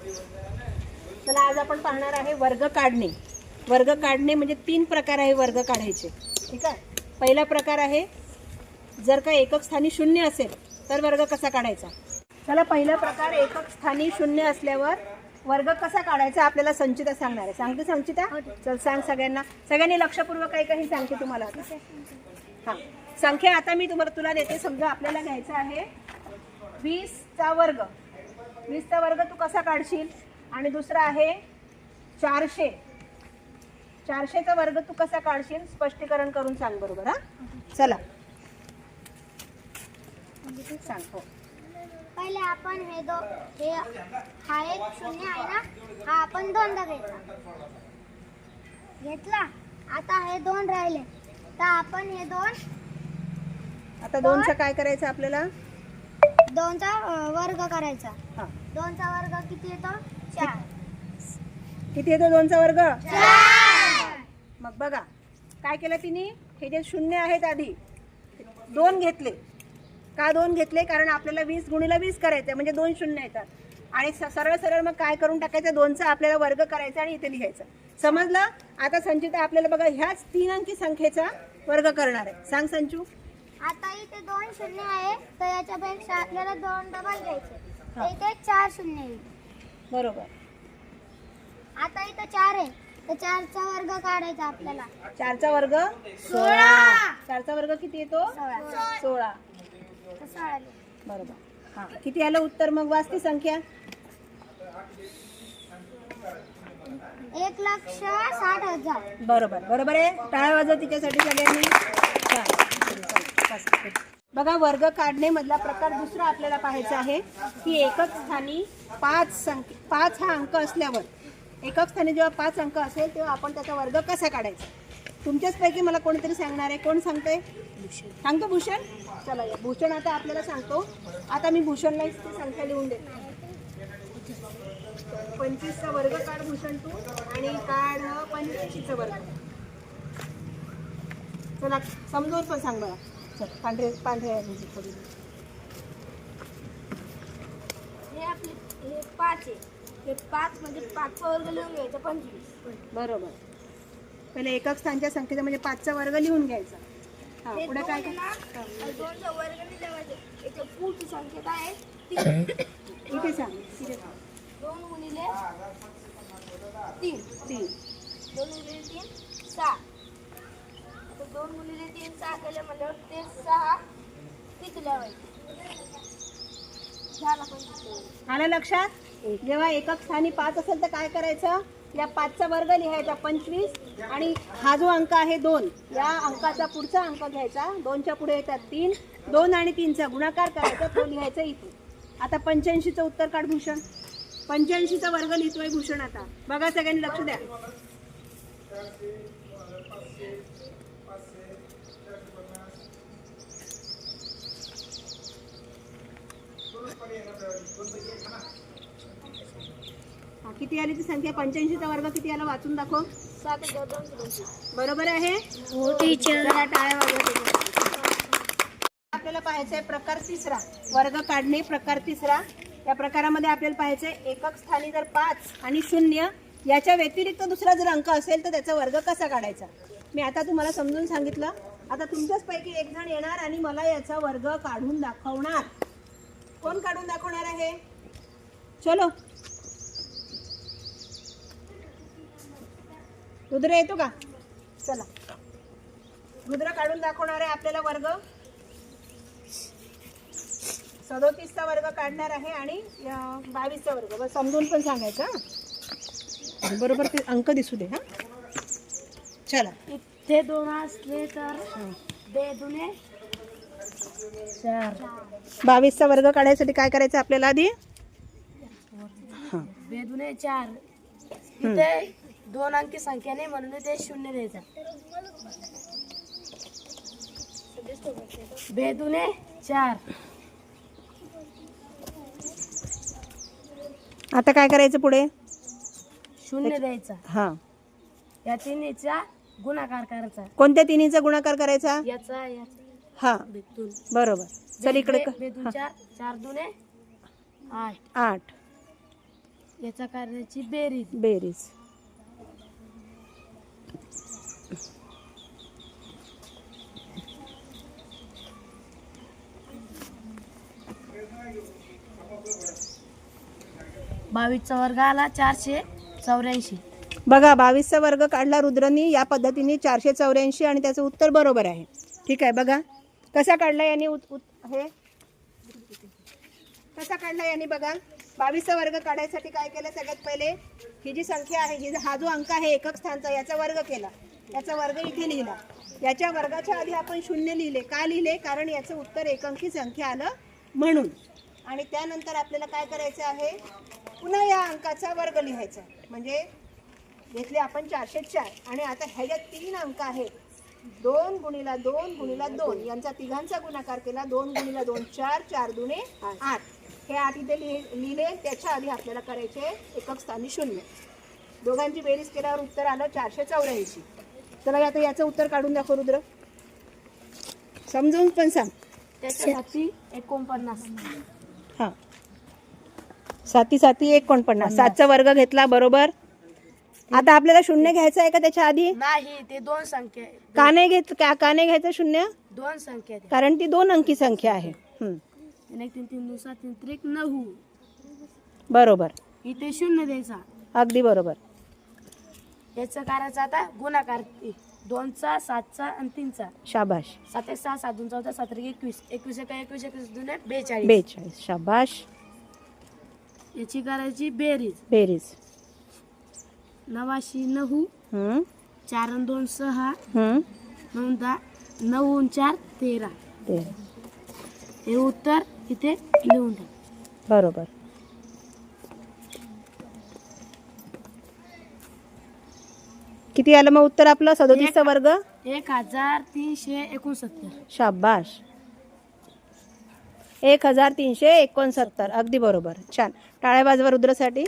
चला आज आपण पाहणार आहे वर्ग काढणे. वर्ग काढणे म्हणजे 3 प्रकार आहे वर्ग काढायचे. ठीक आहे. पहिला प्रकार आहे जर का एकक स्थानी 0 असेल तर वर्ग कसा काढायचा. चला पहिला प्रकार एकक स्थानी 0 असल्यावर वर्ग कसा काढायचा आपल्याला संचिता सांगणार आहे. सांगते संचिता? चल सांग सगळ्यांना. सगळ्यांनी लक्षपूर्वक काही सांगते तुम्हाला. हां संख्या आता मी तुला देते. समजा आपल्याला घ्यायचं आहे 20 चा वर्ग. 20 चा वर्ग तू कसा काढशील. आणि दुसरा आहे 400. 400 चा वर्ग तू कसा काढशील स्पष्टीकरण करून सांग बरोबर. हा चला सांग. हो पहिले आपण हे हा एक 0 आहे ना, हा आपण 2दा घेतला. आता हे 2 राहिले तर आपण हे 2 आता 2चा काय करायचं आपल्याला. 2चा वर्ग करायचा. हां 2चा वर्ग किती येतो 4. किती येतो 2चा वर्ग 4. मग बघा काय केलं तिने. हे जे 0 आहेत आधी 2 घेतले. का 2 घेतले कारण आपल्याला 20 गुणिले 20 करायचं म्हणजे 2 0 येतात. आणि सरळ सरळ मग काय करून टाकायचं 2चा आपल्याला वर्ग करायचा आणि इथे लिहायचं. समजलं. आता संचिता आपल्याला बघा ह्याच 3 अंकी संख्येचा वर्ग करणार आहे. सांग संचू. आता इथे 2 0 आहे तर याच्यापेक्षा आपल्याला 2 डबल घ्यायचे. तर इथे 4 0 येईल. बरोबर. आता इथे 4 आहे तर 4चा वर्ग काढायचा आपल्याला. 4चा वर्ग 16. 4चा वर्ग किती येतो 16. बरोबर. हां किती आलं उत्तर मग वाचती संख्या. 1,60,000. बरोबर. बरोबर आहे. टाळ्या वाजव तिच्यासाठी सगळ्यांनी. बघा वर्ग काढणे मधला प्रकार दुसरा आपल्याला पाहायचा आहे की एकक स्थानी 5 हा अंक असल्यावर एकक स्थानी जेव्हा 5 अंक असेल तेव्हा आपण त्याचा वर्ग कसा काढायचा. तुमच्याचपैकी मला कोणीतरी सांगणार आहे. कोण सांगतंय. सांगतो भूषण. चला या भूषण आता आपल्याला सांगतो. आता मी भूषणला ती संख्या लिहून देते. 25चा वर्ग काढ भूषण तू आणि काढ 85चा वर्ग. चला समजून पण सांग बघा. चल पांढरे थोडी. हे आपले हे 5 आहे. हे 5 म्हणजे 5चा वर्ग लिहून घ्यायचा 25. बरोबर. पहिले एकक स्थानच्या संख्येचा म्हणजे 5चा वर्ग लिहून घ्यायचा. हा पुढे काय. 2चा वर्ग नाही लिहायचा. याच्या पुढची संख्या काय आहे 3. इथे सांग. 2 गुणिले 3. 2 गुणिले 3 6. आता 2 गुणिले 3 6 केले म्हणल्यावर ते 6 किती लिहायचे. झाला पण. आलं लक्षात. जेव्हा एकक स्थानी 5 असेल तर काय करायचं. या 5चा वर्ग लिहायचा 25 आणि हा जो अंक आहे 2 या अंकाचा पुढचा अंक घ्यायचा. 2च्या पुढे येतात 3. 2 आणि 3चा गुणाकार करायचा तो लिहायचा इथे. आता 85चं उत्तर काढ भूषण. 85चा वर्ग लिहितोय भूषण. आता बघा सगळ्यांनी लक्ष द्या. किती आली ती संख्या. 85चा वर्ग किती आला वाचून दाखव. 7. बरोबर आहे. हो टीचर. टाळ्या वाजवा. आपल्याला पाहायचंय प्रकार तिसरा वर्ग काढणे. प्रकार तिसरा. या प्रकारामध्ये आपल्याला पाहायचंय एकक स्थानी जर 5 आणि 0 याच्या व्यतिरिक्त दुसरा जर अंक असेल तर त्याचा वर्ग कसा काढायचा. मी आता तुम्हाला समजून सांगितलं. आता तुमच्याच पैकी एक जण येणार आणि मला याचा वर्ग काढून दाखवणार. कोण काढून दाखवणार आहे. चलो रुद्र येतो का. चला रुद्र काढून दाखवणार आहे आपल्याला वर्ग. 37चा वर्ग काढणार आहे आणि 22चा वर्ग. बस समजून पण सांगायचं. बरोबर ते अंक दिसू दे. हा चला. इथे 2 असले तर 2 दुने 4. 22चा वर्ग काढायसाठी काय करायचं आपल्याला आधी. 2 दुने 4. इथे 2 अंकी संख्या नाही म्हणून ते 0 द्यायचा. 2 दुने 4. आता काय करायचं पुढे. 0 द्यायचा. हा या तिन्हीचा गुणाकार करायचा. कोणत्या तिन्हीचा गुणाकार करायचा. याचा हा बरोबर. चल इकडे. 4 दुने 8. 8. याच्या कार्याची बेरीज बेरीज. बावीसचा वर्ग आला 484. बघा 22चा वर्ग काढला रुद्रनी या पद्धतीने 484 आणि त्याचं उत्तर बरोबर आहे. ठीक आहे. बघा कसा काढला यांनी हे कसा काढला यांनी. बघा 22चा वर्ग काढायसाठी काय केलं, सगळ्यात पहिले ही जी संख्या आहे, हा जो अंक आहे एकक स्थानचा, याचा वर्ग केला, याचा वर्ग इथे लिहिला. याच्या वर्गाच्या आधी आपण 0 लिहिले. का लिहिले? कारण याचं उत्तर एकंकी संख्या आलं म्हणून. आणि त्यानंतर आपल्याला काय करायचं आहे, पुन्हा या अंकाचा वर्ग लिहायचा. म्हणजे घेतले आपण 404 आणि आता ह्याच्यात 3 अंक आहेत. 2 गुणिला 2 गुणिला 2 यांचा तिघांचा गुणाकार केला. 2 गुणिला 2 4, 4 दुणे 8. हे 8 इथे लिहिले. त्याच्या आधी आपल्याला करायचे एकक स्थानी 0. दोघांची बेरीज केल्यावर उत्तर आलं 484. चला आता याचं उत्तर काढून दाखव रुद्र, समजून पण सांग. त्याच्यासाठी 49. हां 7 7 49. 7चा वर्ग घेतला बरोबर. आता आपल्याला 0 घ्यायचं आहे का त्याच्या आधी? नाही, ते 2 संख्या आहे. का नाही घ्यायचं 0? 2 संख्या आहे. कारण ती 2 अंकी संख्या आहे. 1 3 3 2 7 3 1 9. बरोबर, इथे 0 द्यायचा. अगदी बरोबर. याचं करायचं आता गुणाकार. 2चा 7चा आणि 3चा. शाबाश. 7 1 6 7 2 14 7 21 21 1 21 21 2 42. 42. शाबाश. याची करायची बेरीज. बेरीज. 89 9. 4 आणि 2 6. 9 10 9 आणि 4 13. हे उत्तर इथे लिहून द्या. बरोबर. किती आलं मग उत्तर आपलं? 37चा वर्ग 1369. शाबाश. 1369. अगदी बरोबर. छान. टाळ्या वाजवा रुद्रसाठी.